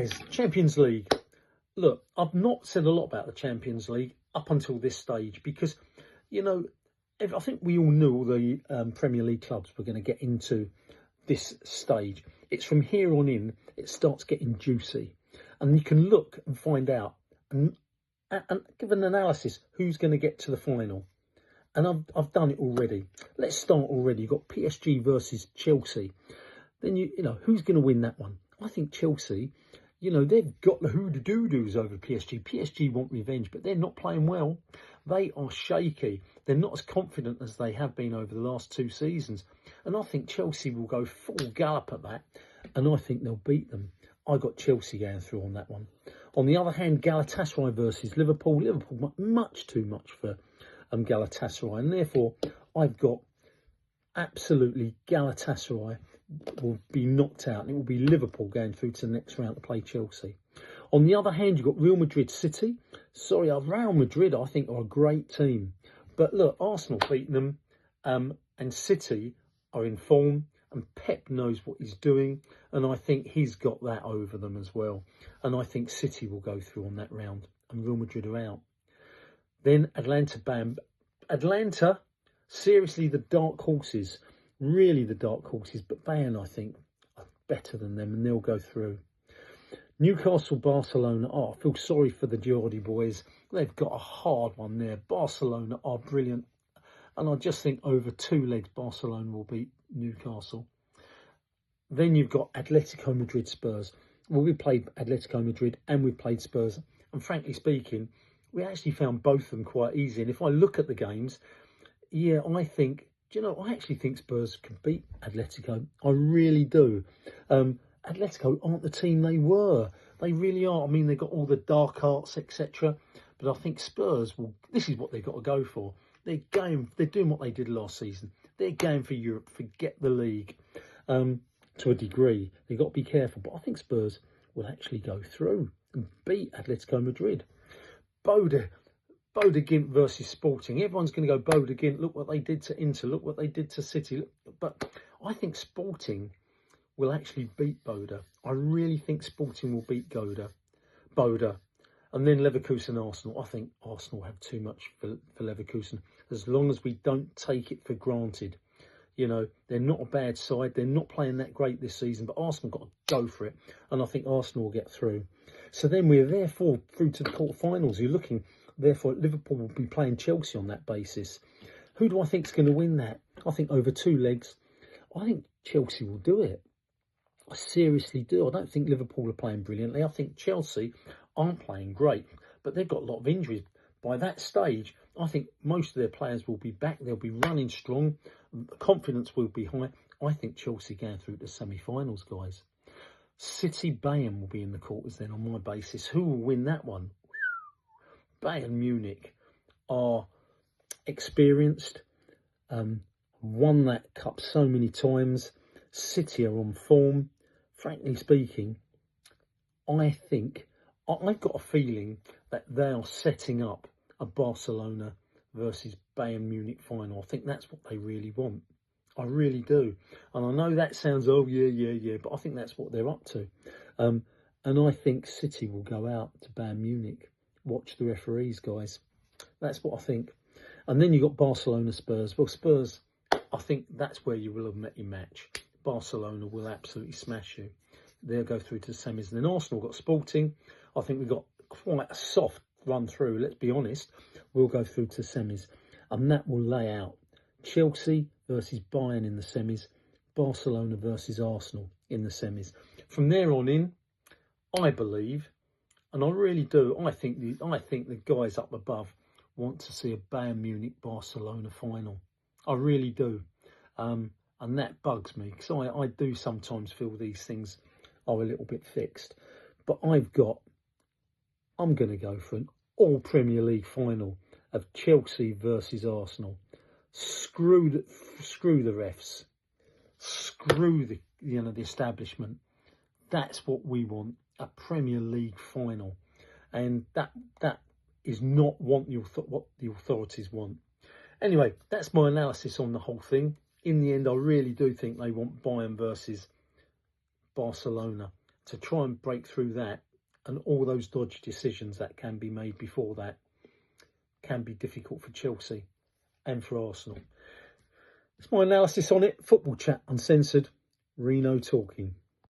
Guys, Champions League. Look, I've not said a lot about the Champions League up until this stage because, you know, I think we all knew all the Premier League clubs were going to get into this stage. It's from here on in, it starts getting juicy. And you can look and find out and give an analysis who's going to get to the final. And I've done it already. Let's start already. You've got PSG versus Chelsea. Then, you know, who's going to win that one? I think Chelsea, you know, they've got the hoo-da-doo-doos over PSG. PSG want revenge, but they're not playing well. They are shaky. They're not as confident as they have been over the last 2 seasons. And I think Chelsea will go full gallop at that. And I think they'll beat them. I got Chelsea going through on that one. On the other hand, Galatasaray versus Liverpool. Liverpool, much too much for Galatasaray. And therefore, I've got absolutely Galatasaray will be knocked out, and it will be Liverpool going through to the next round to play Chelsea. On the other hand, you've got Real Madrid City. Sorry, Real Madrid, I think, are a great team. But look, Arsenal beaten them, and City are in form, and Pep knows what he's doing, and I think he's got that over them as well. And I think City will go through on that round, and Real Madrid are out. Then Atlanta, seriously, the dark horses. Really the dark horses, but Bayern, I think, are better than them, and they'll go through. Newcastle, Barcelona. Oh, I feel sorry for the Geordie boys. They've got a hard one there. Barcelona are brilliant. And I just think over 2 legs, Barcelona will beat Newcastle. Then you've got Atletico Madrid, Spurs. Well, we played Atletico Madrid and we played Spurs. And frankly speaking, we actually found both of them quite easy. And if I look at the games, yeah, I think... Do you know, I actually think Spurs can beat Atletico. I really do. Atletico aren't the team they were. They really are. I mean, they've got all the dark arts, etc. But I think Spurs will... This is what they've got to go for. They're doing what they did last season. They're going for Europe. Forget the league to a degree. They've got to be careful. But I think Spurs will actually go through and beat Atletico Madrid. Bodo Glimt versus Sporting. Everyone's going to go Bodo Glimt. Look what they did to Inter. Look what they did to City. But I think Sporting will actually beat Bodo. I really think Sporting will beat Bodo. And then Leverkusen, Arsenal. I think Arsenal have too much for Leverkusen. As long as we don't take it for granted. You know, they're not a bad side. They're not playing that great this season. But Arsenal got to go for it. And I think Arsenal will get through. So then we're therefore through to the quarterfinals. You're looking... Therefore, Liverpool will be playing Chelsea on that basis. Who do I think is going to win that? I think over 2 legs. I think Chelsea will do it. I seriously do. I don't think Liverpool are playing brilliantly. I think Chelsea aren't playing great, but they've got a lot of injuries. By that stage, I think most of their players will be back. They'll be running strong. Confidence will be high. I think Chelsea going through to semi-finals, guys. City, Bayern will be in the quarters then on my basis. Who will win that one? Bayern Munich are experienced, won that cup so many times. City are on form. Frankly speaking, I think, I've got a feeling that they are setting up a Barcelona versus Bayern Munich final. I think that's what they really want. I really do. And I know that sounds, oh, yeah, but I think that's what they're up to. And I think City will go out to Bayern Munich. Watch the referees, guys. That's what I think. And then you've got Barcelona, Spurs. Well, Spurs, I think that's where you will have met your match. Barcelona will absolutely smash you. They'll go through to the semis. And then Arsenal got Sporting. I think we've got quite a soft run through, let's be honest. We'll go through to the semis. And that will lay out Chelsea versus Bayern in the semis. Barcelona versus Arsenal in the semis. From there on in, I believe... And I really do. I think the guys up above want to see a Bayern Munich Barcelona final. I really do. And that bugs me because I do sometimes feel these things are a little bit fixed. But I'm going to go for an all Premier League final of Chelsea versus Arsenal. Screw the refs. Screw the establishment. That's what we want. A Premier League final, and that is not what the authorities want. Anyway, that's my analysis on the whole thing. In the end, I really do think they want Bayern versus Barcelona to try and break through that, and all those dodgy decisions that can be made before that can be difficult for Chelsea and for Arsenal. That's my analysis on it. Football Chat Uncensored, Reno talking.